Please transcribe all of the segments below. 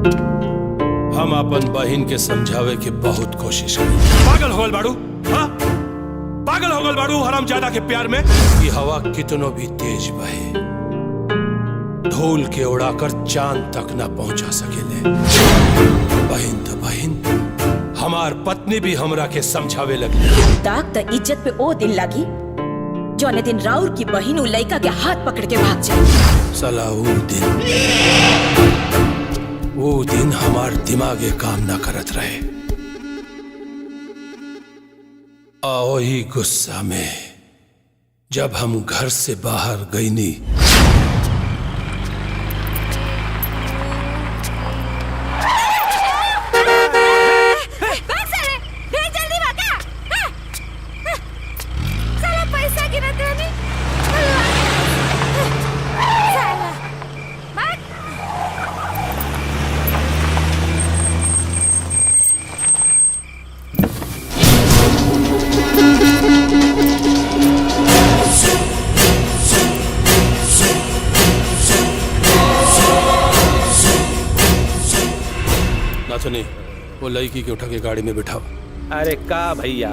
हम अपन बहन के समझावे की बहुत कोशिश करी। पागल हो गल बाड़ू, हाँ? पागल हो गल बाड़ू हरामजादा के प्यार में। कि हवा कितनो भी तेज बहे, धूल के उड़ाकर चांद तक ना पहुंचा सकेले। बहन तो बहन, हमार पत्नी भी हमरा के समझावे लगी। दाग त इज्जत पे ओ दिन लगी जौने दिन राउर की बहन उ लइका के हाथ पकड़ के भाग जाए। साला वो दिन हमार दिमागे काम ना करत रहे। आओ ही गुस्सा में जब हम घर से बाहर गई नी, नहीं, वो लड़की के उठा के गाड़ी में बिठाओ। अरे का भैया,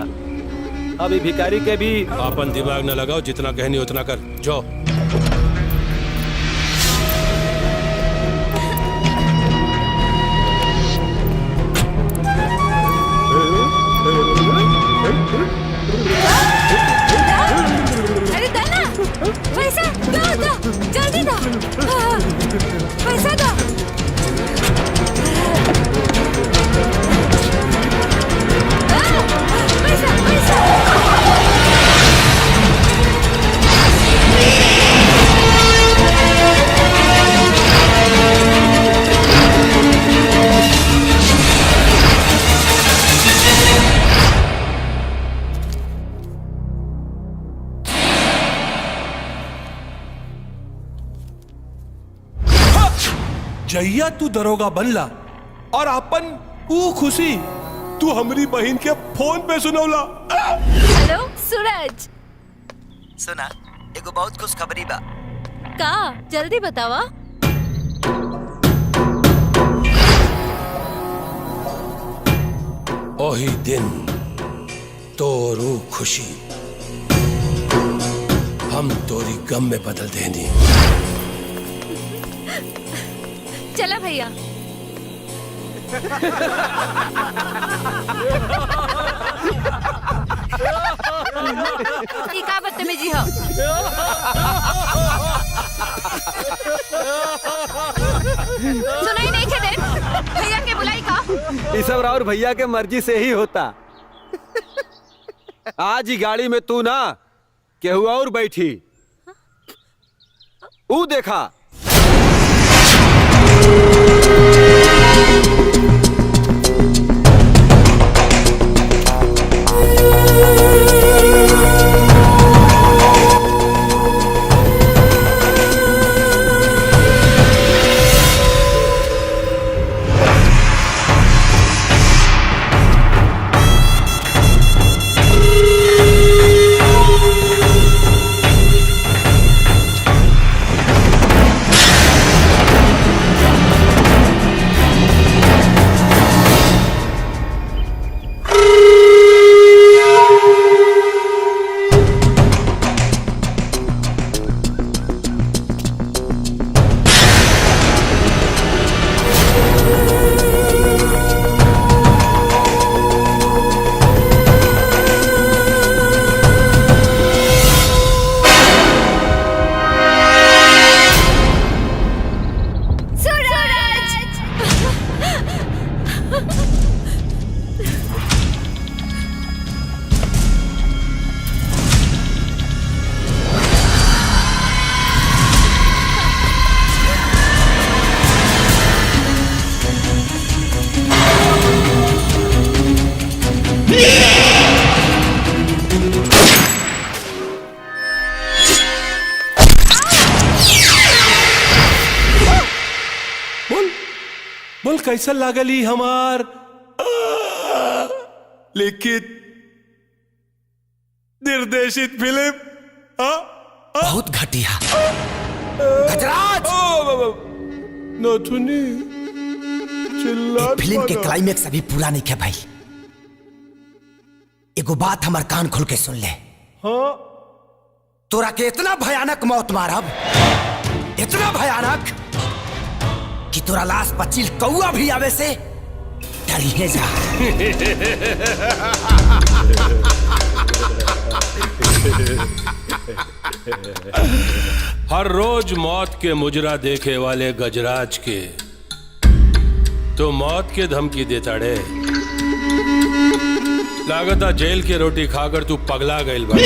अभी भिखारी के भी अपन दिमाग न लगाओ, जितना कहनी उतना कर जाओ। अरे दन्ना, पैसा दो, जल्दी दो, पैसा दो। जैया तू दरोगा बनला और अपन ऊ खुशी तू हमारी बहन के फोन पे सुनौला। हेलो सूरज, सुना एगो बहुत खुश खबरी बा। का जल्दी बतावा। ओही दिन तोरू खुशी हम तोरी गम में बदल देनी। चला भैया। ये का बदतमीजी हो। सुनाई नहीं के दे भैया के बुलाई का। ये सब राउर भैया के मर्जी से ही होता। आज ही गाड़ी में तू ना केहू और बैठी, ऊ देखा। बोल कैसा लागली हमार लिखित निर्देशित फिल्म? बहुत घटिया। गजराज नथुनी फिल्म के क्लाइमेक्स अभी पूरा नहीं है भाई। एगो बात हमार कान खोल के सुन ले। हाँ? तोरा के इतना भयानक मौत मारब, इतना भयानक कि तोरा लाश पचील कौआ भी आवे से डरिए जा। हर रोज मौत के मुजरा देखे वाले गजराज के तो मौत के धमकी देता रे। लागता जेल की रोटी खाकर तू पगला गइल बा।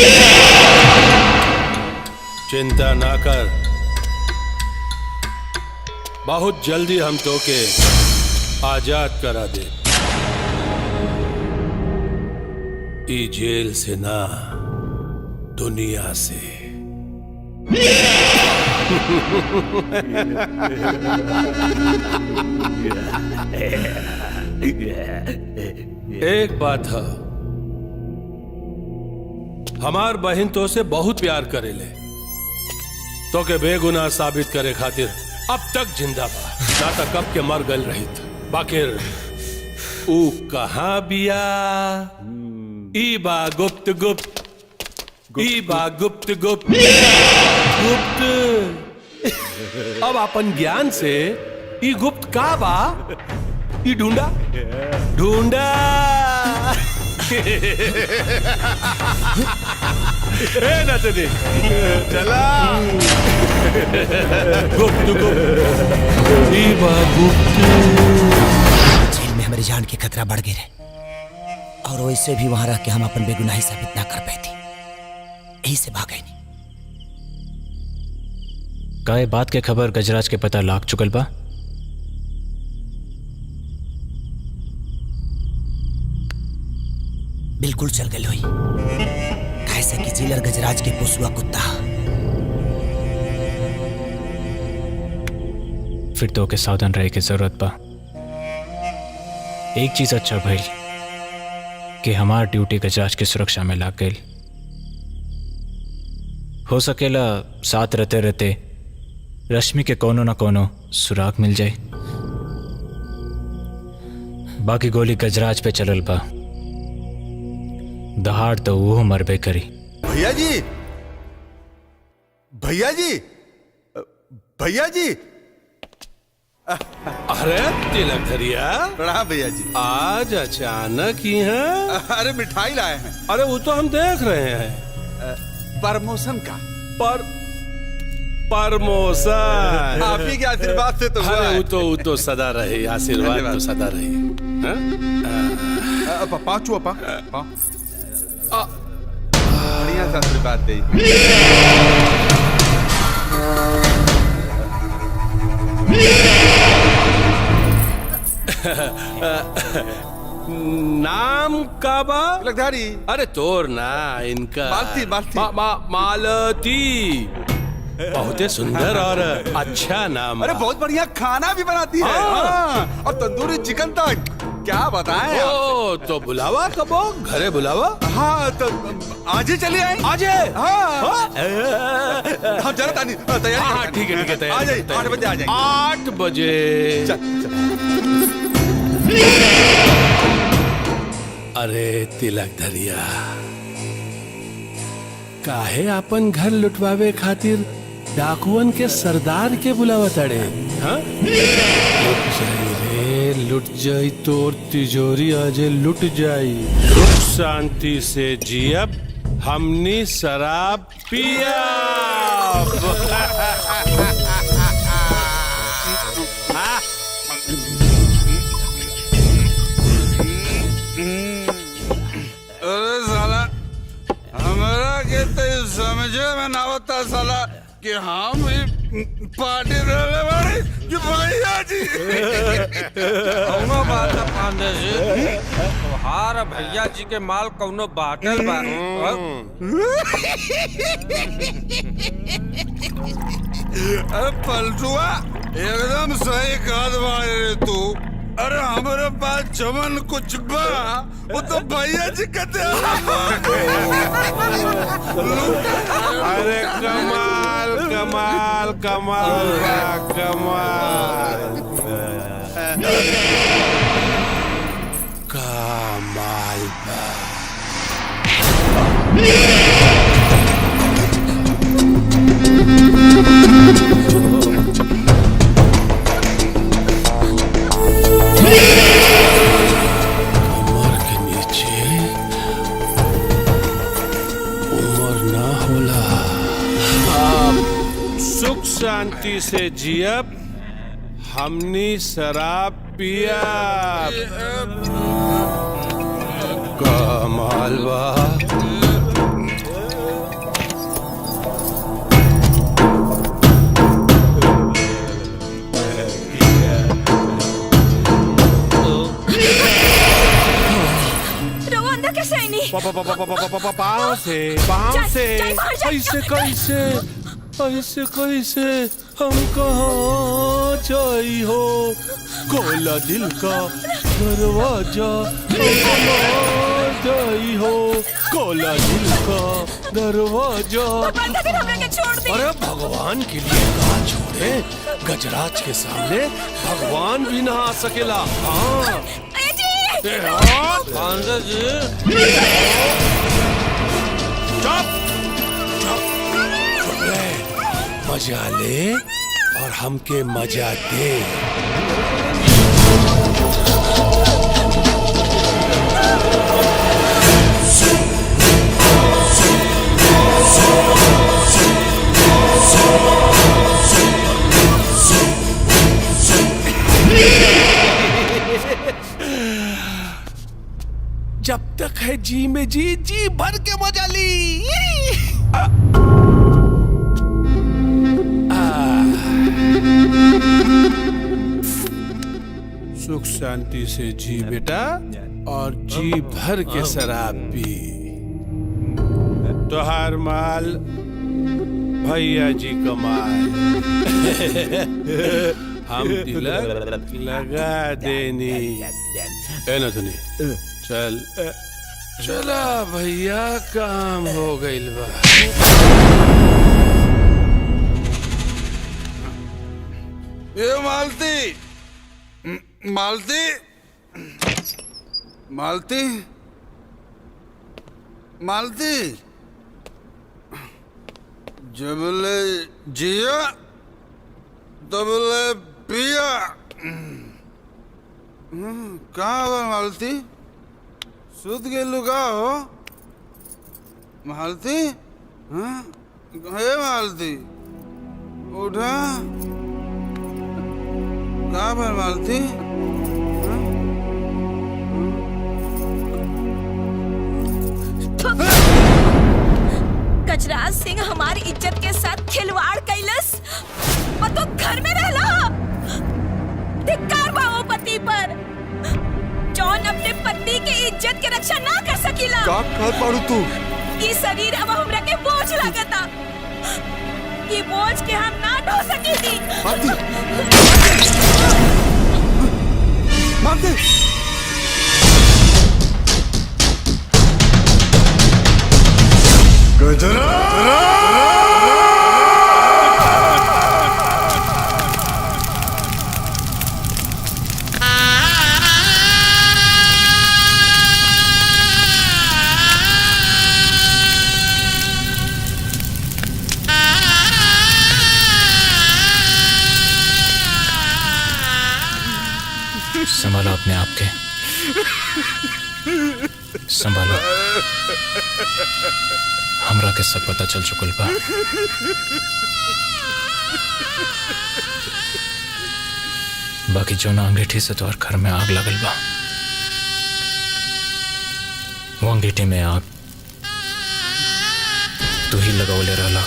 चिंता ना कर, बहुत जल्दी हम तो के आजाद करा दे। ई जेल से ना, दुनिया से। एक बात है, हमार बहन तो से बहुत प्यार करेले, तो के बेगुनाह साबित करे खातिर अब तक जिंदा बा, ना तक कब के मर गल रहित। बाकिर ऊ कहाँ बिया? ई बा गुप्त गुप्त, ई बा गुप्त गुप्त गुप्त। अब अपन ज्ञान से ई गुप्त का बा ई ढूंढा ढूंढा। नतनी चला। गुप्त गुप्त, ई बा गुप्त। जेल में हमारी जान की खतरा बढ़ गई और वैसे भी वहां रह के हम अपन बेगुनाही साबित ना कर पाई थी, यही से भाग गई। का ये बात के खबर गजराज के पता लाग चुकल बा? बिल्कुल चल गई हुई, कैसे कि जिलर गजराज के पोसुआ कुत्ता। फिर तो के सावधान रहे की जरूरत बा। एक चीज अच्छा भाई कि हमार ड्यूटी गजराज की सुरक्षा में लाग गई। हो सकेला साथ रहते रहते रश्मि के कोनो ना कोनो सुराग मिल जाए। बाकी गोली गजराज पे चलल बा, दहाड़ तो वो मरबे करी। भैया जी, भैया जी, भैया जी। अरे तिलक धरिया, प्रणाम भैया जी। आज अचानक ही है? अरे मिठाई लाए हैं। अरे वो तो हम देख रहे हैं। प्रमोशन का प्रमोशन आप ही के आशीर्वाद से तो हुआ है। वो तो सदा रहे, आशीर्वाद तो सदा रहे। पाँचों बढ़िया सा आशीर्वाद दे। नाम का बा? तिलकधारी। अरे तोर ना, इनका मालती मालती मालती। बहुते सुंदर और अच्छा नाम। अरे बहुत बढ़िया खाना भी बनाती है। हाँ। और तंदूरी चिकन तक, क्या बताएं। ओ तो बुलावा कबो, घरे बुलावा। हाँ तो आज ही चलिए आए। आज? हाँ हम जरा तैयारी। हाँ ठीक है ठीक है, आ जाइए, 8 बजे आ जाइए। 8 बजे। अरे तिलक धरिया, काहे अपन घर लुटवावे खातिर डाकुअन के सरदार के बुलावा तड़े? हाँ? लुट जाई रे, लुट जाई तोर तिजोरी, आज लुट जाई। सुख शांति से जियब, हमनी शराब पियब। अरे साला हमारा के तो समझे में ना होता साला कि हम पार्टी रहने वाले कि भैया जी। कौनो बात ना पांडे जी, तोहार भैया जी के माल कौनो बाटल बा। अरे पलटुआ एकदम सही कहत बारे तू। अरे हमारे पास चमन कुछ बा, वो तो भैया जी कहते। अरे कमाल कमाल कमाल कमाल। कमर के नीचे उम्र ना होला। आप सुख शांति से जियब, हमनी शराब पियब। कमाल बा। अंदर कैसे आई नहीं? पाँव से ऐसे कैसे ऐसे कैसे हम कहाँ जाई हो? खोला दिल का दरवाजा, जाई हो। खोला दिल का दरवाजा। अरे भगवान के लिए कहाँ छोड़े? गजराज के सामने भगवान भी ना आ सकेला। हाँ पांडे जी चुप चुप ले, मजा ले और हमके मजा दे। जब तक है जी में जी, जी भर के मजा ली। सुख शांति से जी बेटा, और जी भर के शराब पी। तोहार माल भैया जी कमाल। हम तिलक लगा देनी। ए नथुनी चल चला भैया, काम हो गइल बा। ये मालती मालती मालती मालती, जबले जिया तबले पिया। कहाँ गए मालती? सुत गेलू का हो मालती? हाँ हे मालती उठा। कहाँ पर मालती? गजराज सिंह हमारी इज्जत के साथ खिलवाड़ कैलस और तो घर में रहला। धिक्कार बा वो पति पर, जौन अपने पति के इज्जत के रक्षा ना कर सकीला। का कर पाड़ू तू? ये शरीर अब हमरा के बोझ लगता। ये बोझ के हम ना ढो सकी थी। मालती संभालो अपने आप के, संभालो। हमरा के सब पता चल चुकल बा। बाकी जो ना अंगीठी से तोहर घर में आग लगल बा, वो अंगीठी में आग तू ही लगौले रहला।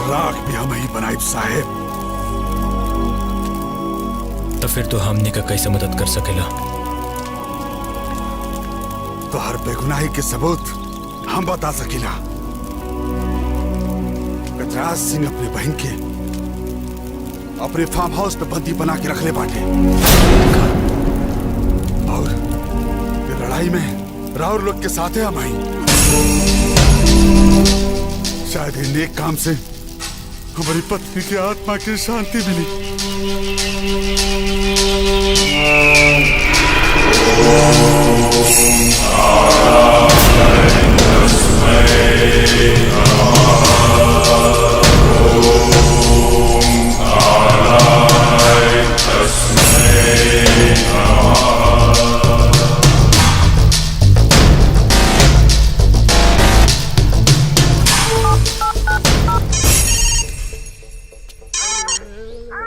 राख भी हम ही बनाई साहेब। तो फिर तो हमने का कैसे मदद कर सकेला? तो हर बेगुनाही के सबूत हम बता सकेला। गजराज सिंह अपने बहन के अपने फार्म हाउस पे बंदी बना के रख ले बाटे, और ये लड़ाई में राउर लोग के साथ है हम आई। शायद इन नेक काम से हमारी पत्नी की आत्मा की शांति मिली।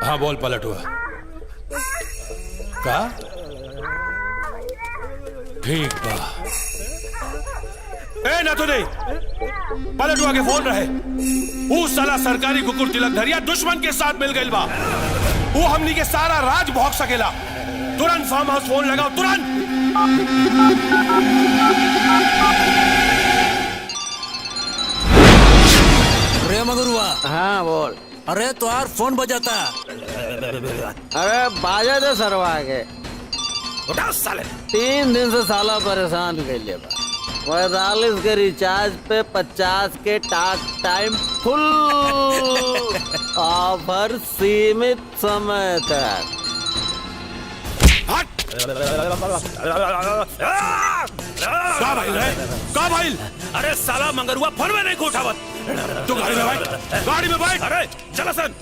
हाँ बोल पलटुआ। का ठीक बा। ए ना तो नहीं, पलटुआ के फोन रहे। वो साला सरकारी कुकुर तिलक धरिया दुश्मन के साथ मिल गई बा। वो हमनी के सारा राज भोग सकेला। तुरंत फार्म हाउस फोन लगाओ, तुरंत। रे मगरुआ। हाँ बोल। अरे तुम्हार फोन बजाता। अरे बाजा दे सरवा के। उठा साले। 3 दिन से साला परेशान कर लिया बा। 45 के रिचार्ज पे 50 के टाक टाइम फुल ऑफर सीमित समय तक। का भाई रे? का भाई? अरे साला मंगरुआ फोन में नहीं को उठावत। तू गाड़ी में बैठ, गाड़ी में बैठ। अरे चला सन।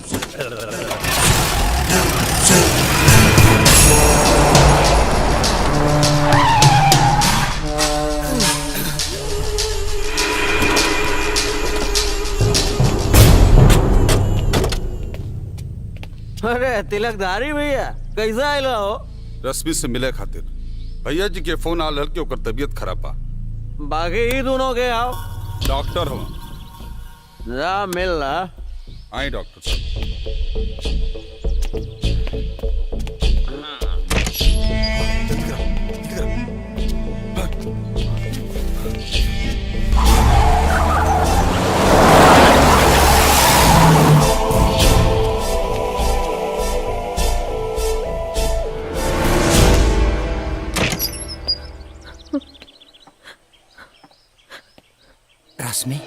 अरे तिलकधारी भैया कैसा आइला हो? रश्मि से मिले खातिर भैया जी के फोन आल हल के ओकर तबीयत खराब बा। बाकी ही दोनों के आओ। डॉक्टर हो जा मिल रहा। आई डॉक्टर साहब। रश्मि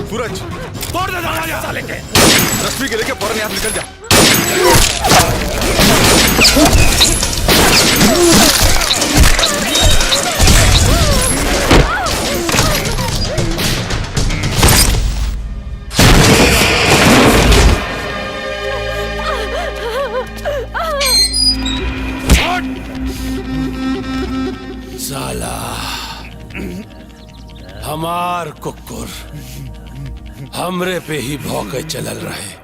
सूरज तोड़ दे दरवाजा साले के। रश्मि के लेके फौरन यहाँ से निकल जा। साला हमार कुकुर हमरे पे ही भौंके चलल रहे।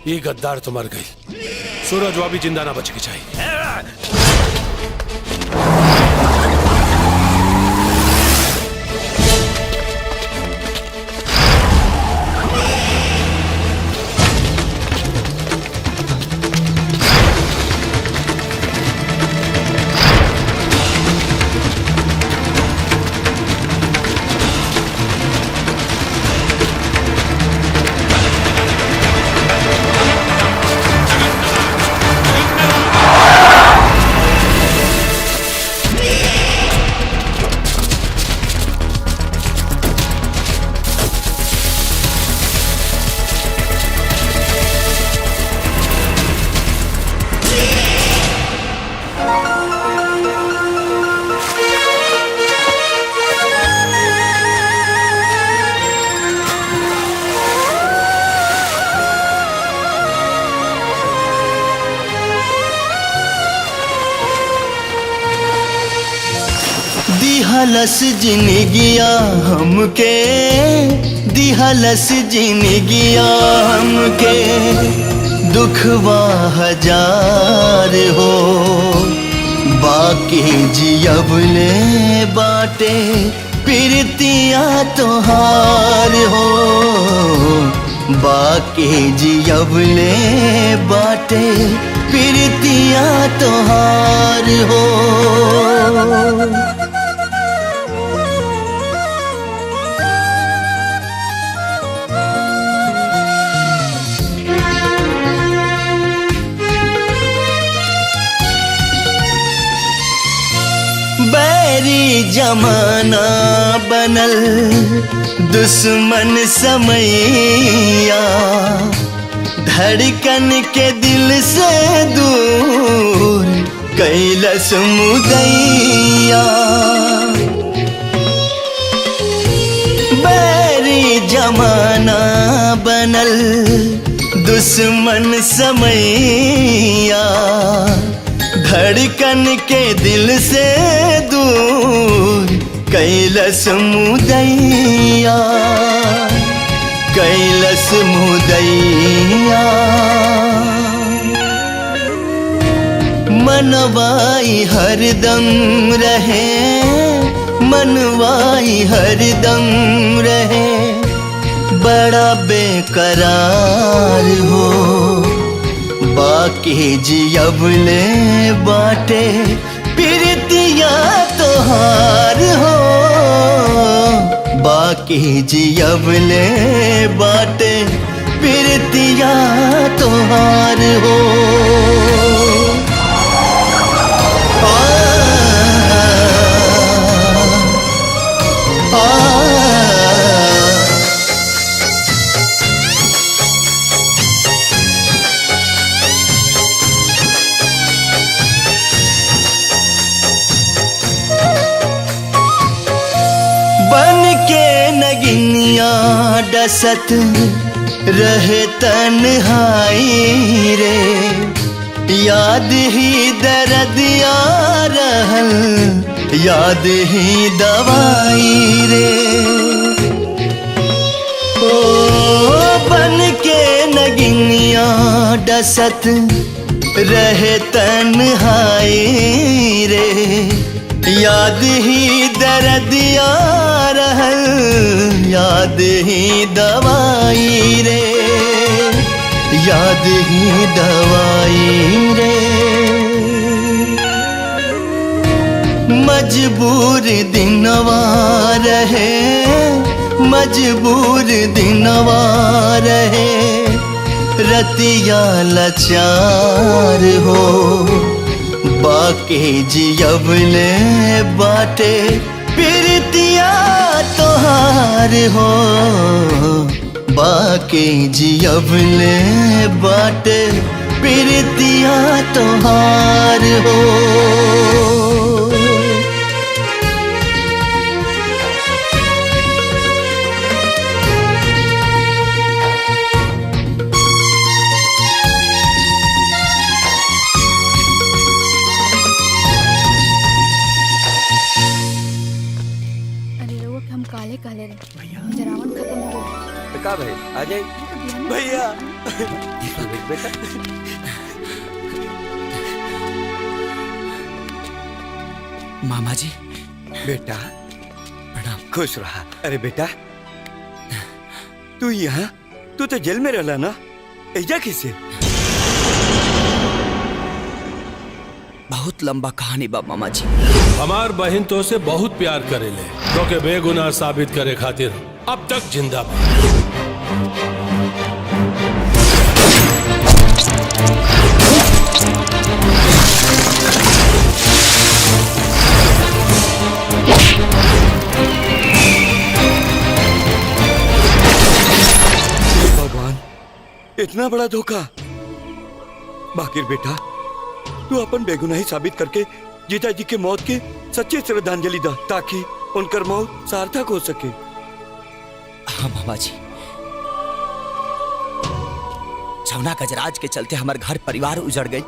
ये गद्दार तो मर गई। सूरज वो भी जिंदा ना बच के चाहिए। दिहलस जिनगिया हमके, दिहलस जिनगिया हमके, दुखवा हजार हो, बाकी जियबले बाटे प्रीतिया तोहार हो, बाकी जियबले बाटे प्रीतिया तोहार हो। बैरी जमाना बनल दुश्मन समैया, धड़कन के दिल से दूर कैलस मुदैया। बैरी जमाना बनल दुश्मन समैया, धड़कन के दिल से दूर कैलस मुदैया, कैलस मुदैया। मनवाई हरदम रहे, मनवाई हरदम रहे, बड़ा बेकरार हो, बाकी जियबले बाटे प्रीतिया तोहार हो, बाकी जियबले बाटे प्रीतिया तोहार हो। डसत रहे तन्हाई रे, याद ही दर्द या रहल, याद ही दवाई रे। ओ बन के नगिनिया डसत रहे तन्हाई रे, याद ही दर्द या रहल, याद ही दवाई रे, याद ही दवाई रे। मजबूर दिनवा रहे, मजबूर दिनवा रहे, रतिया लाचार हो, बाकी जियबले बाटे प्रीतिया तोहार हो, बाकी जियबले बाटे प्रीतिया तोहार हो। का भाई आ जाए भैया। बेटा मामा जी बेटा प्रणाम, खुश रहा। अरे बेटा तू यहाँ, तू तो जेल में रहला ना, ऐजा किसे? बहुत लंबा कहानी बा मामा जी। हमार बहन तो से बहुत प्यार करेले, तो के बेगुनाह साबित करे खातिर अब तक जिंदा बा। भगवान, इतना बड़ा धोखा। बाकिर बेटा तू अपन बेगुनाही साबित करके जीजा जी के मौत के सच्ची श्रद्धांजलि दा, ताकि उनकर मौत सार्थक हो सके। हाँ मामा जी, जौना गजराज के चलते हमारे घर परिवार उजड़ गई,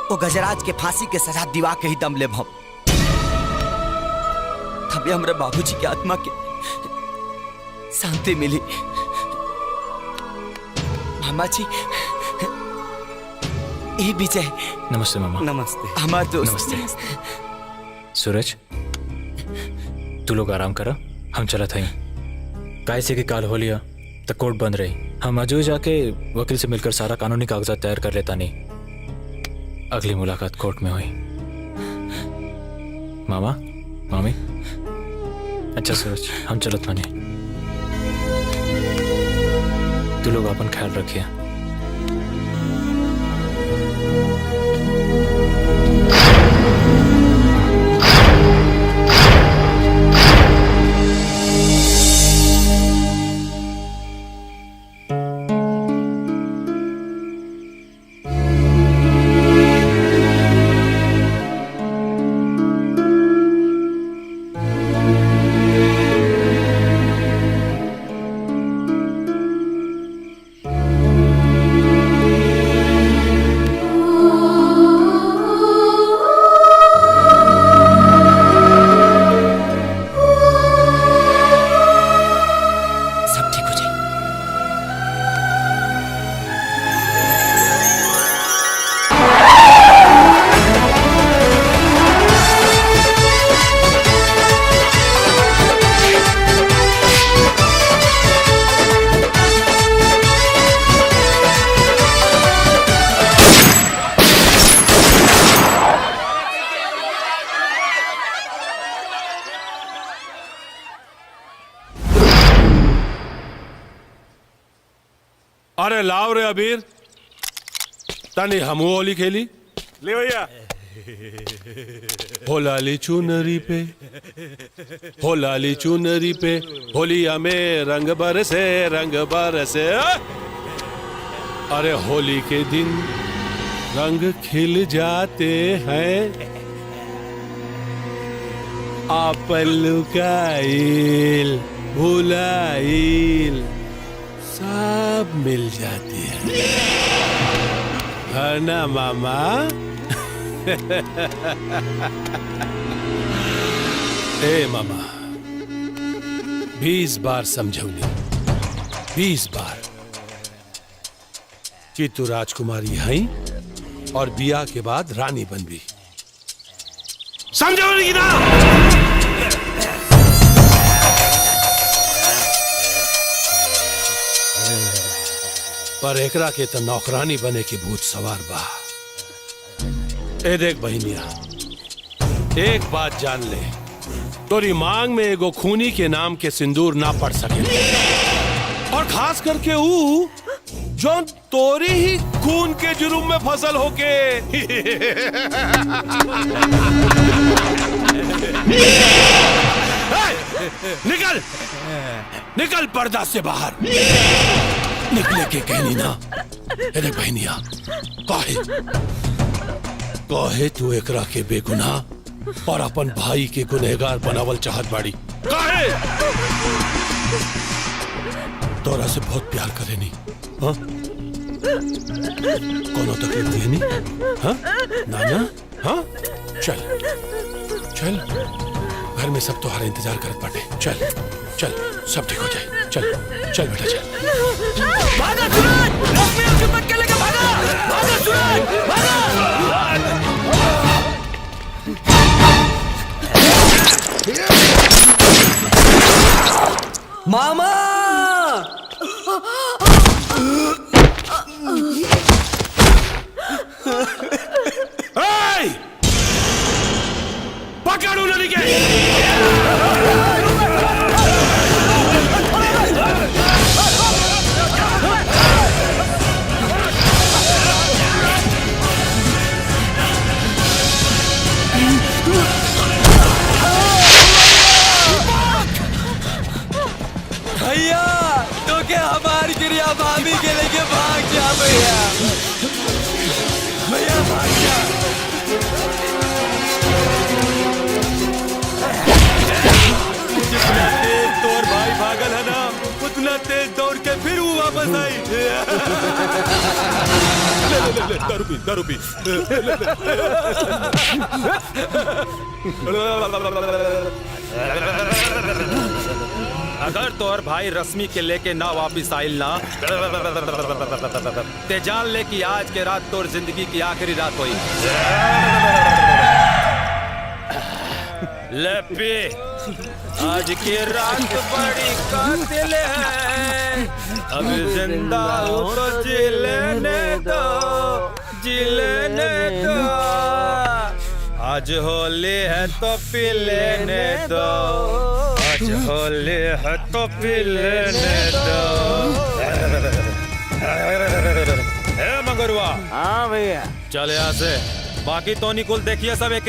वो गजराज के फांसी के सजा दिवा के ही दम ले भम। हमें हमारे बाबूजी की आत्मा के शांति मिली। मामा जी, ए विजय। नमस्ते मामा। नमस्ते। हमारे दोस्त। नमस्ते। सूरज, तू लोग आराम करा, हम चला था कैसे की काल हो लिया तो कोर्ट बंद रही। हम अजू जाके वकील से मिलकर सारा कानूनी कागजात तैयार कर लेता नहीं। अगली मुलाकात कोर्ट में हुई। मामा, मामी, अच्छा सूरज, हम चलत माने। तू लोग अपन ख्याल रखिए। अरे लाव रे अबीर, तनी हमू होली खेली। ले भैया। हो लाली चुनरी पे, हो लाली चुनरी पे, होलिया में रंग बरसे, रंग बरसे। अरे होली के दिन रंग खिल जाते हैं, आपन लुकाइल भुलाइल सब मिल जाती है ना मामा? ए मामा, 20 बार समझौली, 20 बार कि तू राजकुमारी है और बिया के बाद रानी बनबी। समझौली की ना? पर एकरा के तो नौकरानी बने की भूत सवार बा। ए देख बहनिया, एक बात जान ले, तोरी मांग में एगो खूनी के नाम के सिंदूर ना पड़ सके, और खास करके ऊ जो तोरी ही खून के जुर्म में फसल होके। निकल निकल पर्दा से बाहर निकले के कहनी ना। अरे बहनिया, काहे तू एकरा के बेगुनाह और अपन भाई के गुनहगार बनावल चाहत बाड़ी? काहे? तोरा से बहुत प्यार करे नी, हाँ? कोनो तकलीफ दिए नी, हाँ? नाना, हाँ? चल चल, घर में सब तुम्हारा इंतजार करत बाटे। चल चल, सब ठीक हो जाए। चल चल बेटा, चल। भागा सूरज, लक्ष्मी आपके पट के लेके भागा, भागा सूरज, भागा। मामा! पकड़ो नदी के। भैया, तो क्या हमारी क्रिया भाभी के लेके भाग जा भैया। भैया भाग जा। जितना तेज तोर भाई भागल है ना, उतना तेज दौड़ के फिर वो वापस आई। ले दारू पी अगर तोहर भाई रश्मि के लेके ना वापिस आइल ना ते जान ले कि आज के रात तोर जिंदगी की आखिरी रात हुई। ले पी, आज की रात बड़ी कातिल है, अब जिंदा हो तो जी लेने दो, जी लेने दो। आज होली है तो पी लेने दो, आज होली है तो पी लेने दो। हे मंगरुआ। हाँ भैया। चल यहाँ से, बाकी तो निकुल देखिए सब एक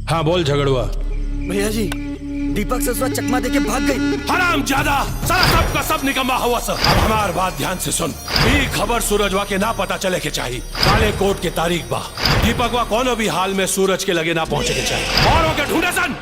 हाँ बोल झगड़ुआ। भैया जी, दीपक ससुरा चकमा देके भाग गई। हराम ज्यादा, सारा सब का सब निकम्मा हुआ सर। अब हमार बात ध्यान से सुन। ये खबर सूरजवा के ना पता चले के चाहिए। काले कोट के तारीख बा, दीपकवा कोनो भी हाल में सूरज के लगे ना पहुंचे के चाहिए। और होके ढूंढे सन।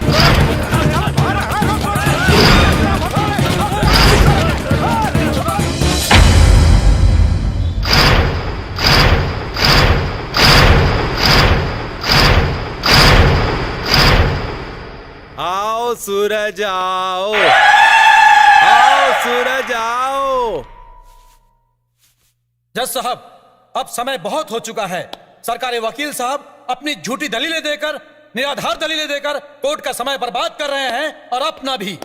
आओ सूरज आओ, आओ सूरज आओ। जज साहब, अब समय बहुत हो चुका है। सरकारी वकील साहब अपनी झूठी दलीलें देकर, निराधार दलीलें देकर कोर्ट का समय बर्बाद कर रहे हैं और अपना भी।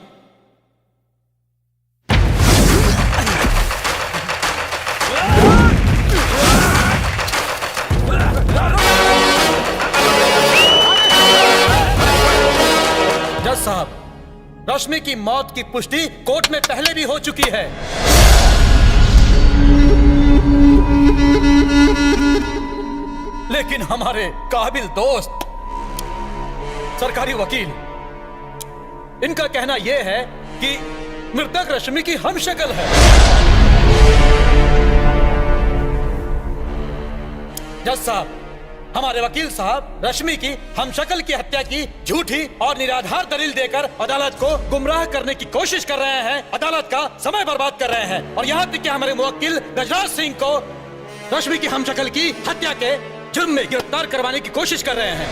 जज साहब, रश्मि की मौत की पुष्टि कोर्ट में पहले भी हो चुकी है। लेकिन हमारे काबिल दोस्त सरकारी वकील, इनका कहना यह है कि मृतक रश्मि की हमशक्ल है। जज साहब, हमारे वकील साहब रश्मि की हमशक्ल की हत्या की झूठी और निराधार दलील देकर अदालत को गुमराह करने की कोशिश कर रहे हैं, अदालत का समय बर्बाद कर रहे हैं। और यहाँ तक कि हमारे मुवक्किल गजराज सिंह को रश्मि की हमशक्ल की हत्या के जुर्म में गिरफ्तार करवाने की कोशिश कर रहे हैं।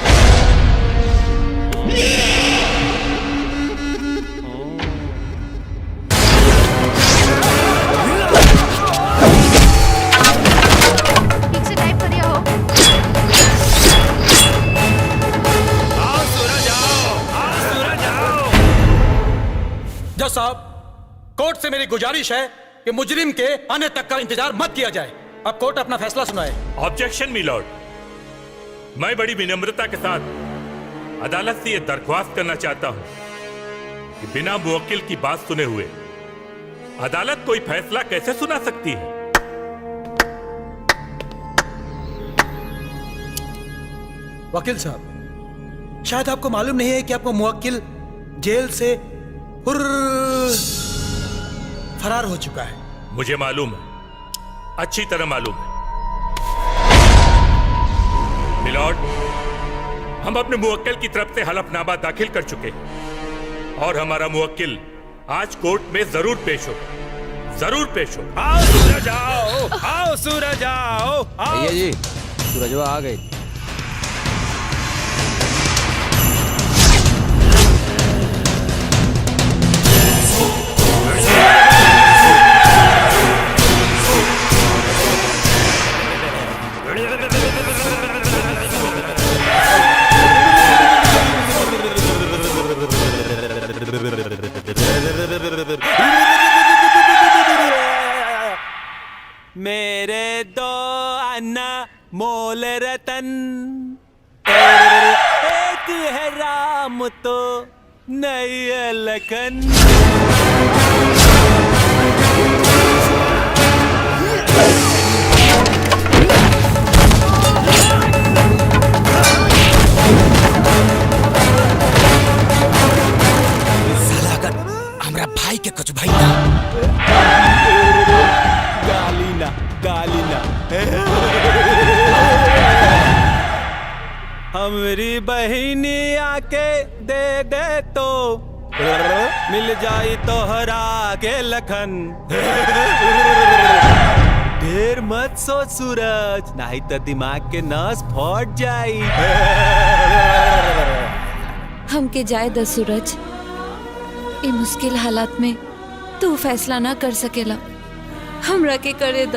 जज साहब, कोर्ट से मेरी गुजारिश है कि मुजरिम के आने तक का इंतजार मत किया जाए। अब कोर्ट अपना फैसला सुनाए। ऑब्जेक्शन मिलॉर्ड, मैं बड़ी विनम्रता के साथ अदालत से यह दरख्वास्त करना चाहता हूं कि बिना मुवक्किल की बात सुने हुए अदालत कोई फैसला कैसे सुना सकती है। वकील साहब, शायद आपको मालूम नहीं है कि आपको मुवक्किल जेल से फरार हो चुका है। मुझे मालूम है, अच्छी तरह मालूम है। मिलॉर्ड, हम अपने मुवक्किल की तरफ से हलफनामा दाखिल कर चुके हैं और हमारा मुवक्किल आज कोर्ट में जरूर पेश हो, जरूर पेश हो। आओ सूरज आओ, आओ सूरज आओ, आओ। भैया जी, सूरजवा आ गई। नहीं है लखन। साला अगर हमरा भाई के कुछ भाई ना गाली ना हमरी बहिनी आके दे दे तो मिल जाई तोहरा के लखन। ढेर मत सोच सूरज, नहीं तो दिमाग के नस फट जाई। हमके जाए द सूरज, ये मुश्किल हालात में तू फैसला ना कर सकेला, हमरा के करे द।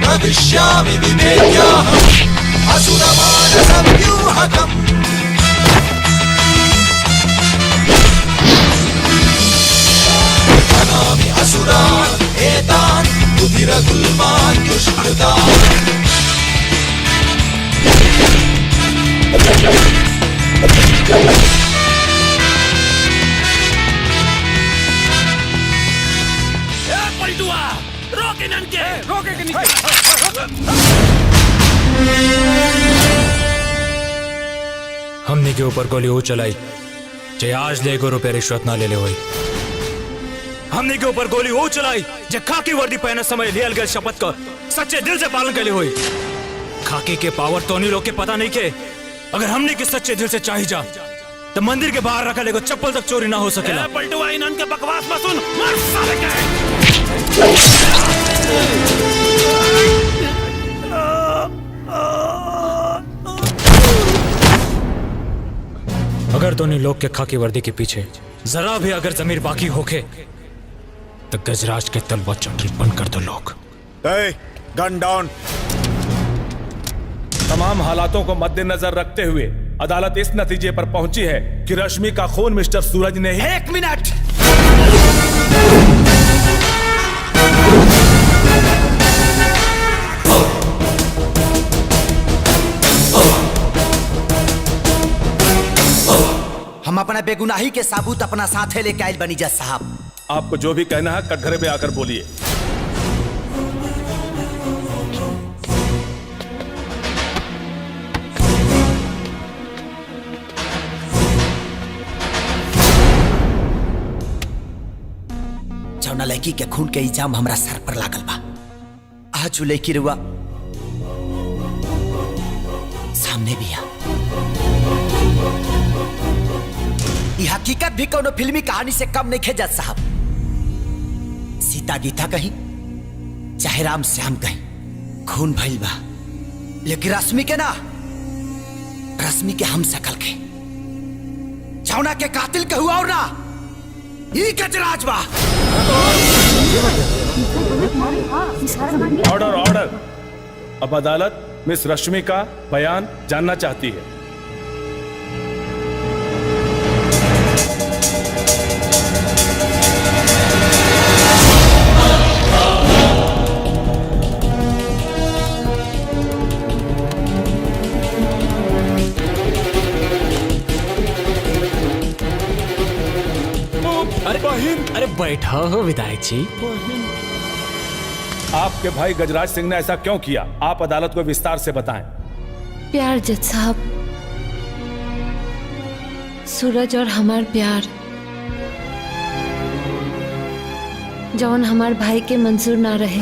भविष्यामि विवेक्याहम् असुरमानसव्यूहकम् हनामि असुरान् एतान् रुधिरगुल्मान् दुष्कृतान् हमने के ऊपर गोली वो चलाई जे आज ले 1 रुपया रिश्वत ना ले ले हुई हमने के ऊपर गोली वो चलाई जे खाकी वर्दी पहने समय लियल गए शपथ का सच्चे दिल से पालन के लिए हुई। खाकी के पावर तो नहीं लोग के पता नहीं के। अगर हमने के सच्चे दिल से चाही जा तो मंदिर के बाहर रखा लेको चप्पल तक चोरी ना हो सकेला। पलटुआ इनन के बकवास मत सुन, मार साले के। अगर दोनों लोग के खाकी वर्दी के पीछे जरा भी अगर जमीर बाकी होके तो गजराज के तलवा चटरी बंद कर दो लोग। गन डाउन। तमाम हालातों को मद्देनजर रखते हुए अदालत इस नतीजे पर पहुंची है कि रश्मि का खून मिस्टर सूरज ने ही। 1 मिनट। हम अपना बेगुनाही के साबूत अपना साथे लेके आयल बनी जज साहब। आपको जो भी कहना है कटघरे पे आकर बोलिए। जौना लड़की के खून के इल्जाम हमरा सर पर लागल बा, आज लड़की रुआ सामने भी आ। ये हकीकत भी कोनो फिल्मी कहानी से कम नहीं जज साहब। सीता गीता कहीं चाहे राम श्याम कहीं खून भइल बा, लेकिन रश्मि के ना, रश्मि के हम सकल के जौना के कातिल के हुआ और ना ये गजराज बा। Order order. अब अदालत मिस रश्मि का बयान जानना चाहती है। अरे बैठा हो विधायक जी। आपके भाई गजराज सिंह ने ऐसा क्यों किया, आप अदालत को विस्तार से बताएं। प्यार जज साहब, सूरज और हमार प्यार जौन हमार भाई के मंजूर ना रहे।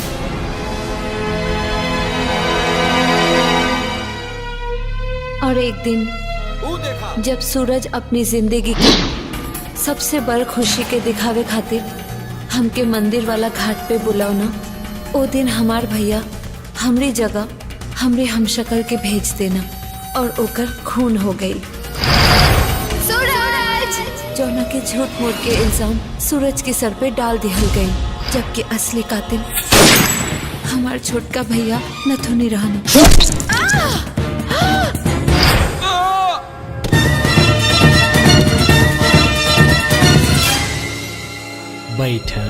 और एक दिन जब सूरज अपनी जिंदगी की सबसे बड़ खुशी के दिखावे खातिर हमके मंदिर वाला घाट पे बुलावना, ओ दिन हमार भैया हमरी जगह हमरे हमशक्ल के भेज देना और ओकर खून हो गई। सूरज! जौना के झूठ मूठ के इल्जाम सूरज के सर पे डाल दिहल गई, जबकि असली कातिल हमार छोटका भैया नथुनी रहना। बैठा।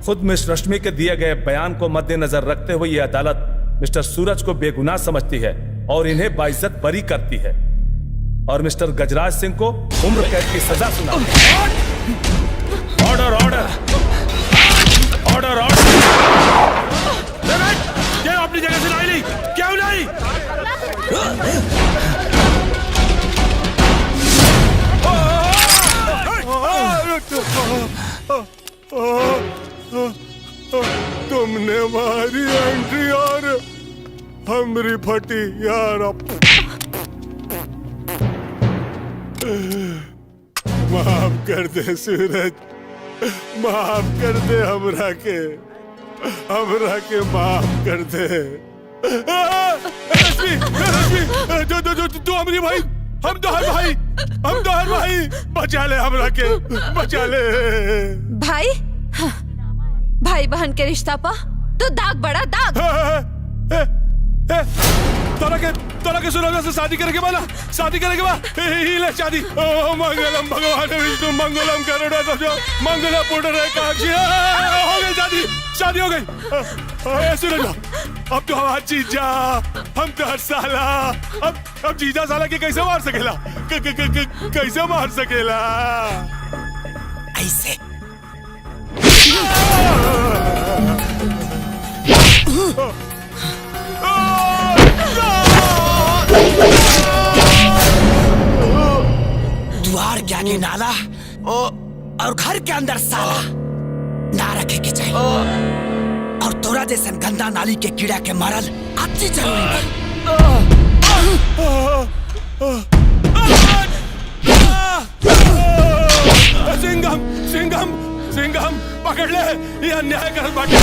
खुद मिस रश्मि के दिए गए बयान को मद्देनजर रखते हुए यह अदालत मिस्टर सूरज को बेगुनाह समझती है और इन्हें बाइज्जत बरी करती है और मिस्टर गजराज सिंह को उम्र कैद की सजा सुनाती है। Order order order order. क्या अपनी जगह से लाई नहीं? क्यों नहीं? तुमने मारी एंट्री और हमरी फटी यार। माफ कर दे सूरज, माफ कर दे हमरा के माफ कर दे। तू हमारी भाई, हम तो हर भाई, बचा ले हमरा के, बचा ले। भाई हाँ, भाई बहन के रिश्ता पा तो दाग बड़ा दाग। तोरा के सूरज से शादी करके वाला, शादी करके वाला ही ले शादी। ओ मंगलम भगवान विष्णु मंगलम करुणा सबजो मंगला पुत्र काक्षी। हो गई शादी, शादी हो गई। सूरज अब तो हमारा जीजा, हम तो हर साला, अब जीजा साला के कैसे मार सकेला? कैसे मार सकेला? ऐसे के आगे नाला और घर के अंदर साला ना रखे के चाहिए। और तोरा जैसन गंदा नाली के कीड़ा के मारल अच्छी जरूरी है। सिंघम सिंघम सिंघम पकड़ ले, ये अन्याय कर बाटे।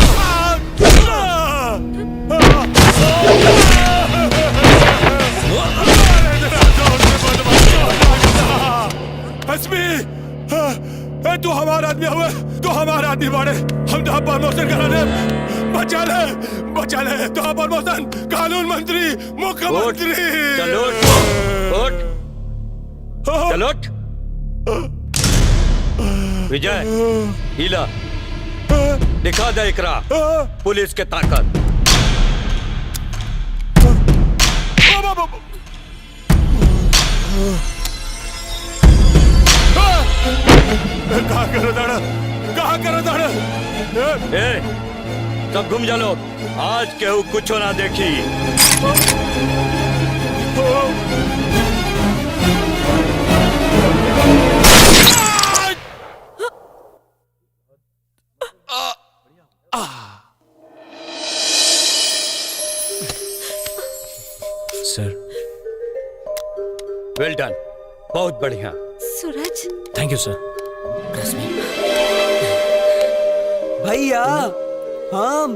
हसमी, तू हमारा आदमी हुए, तू हमारा आदमी बाड़े, हम तो प्रमोशन करा दे। बचा ले तो प्रमोशन, कानून मंत्री, मुख्यमंत्री। चलो विजय, हीला दिखा दे इकरा पुलिस के ताकत। कहाँ करो दाड़ा? सब घूम जा लो, आज केहू कुछ ना देखी। सर, वेल डन, बहुत बढ़िया। सूरज, थैंक यू सर। रश्मि, भैया हम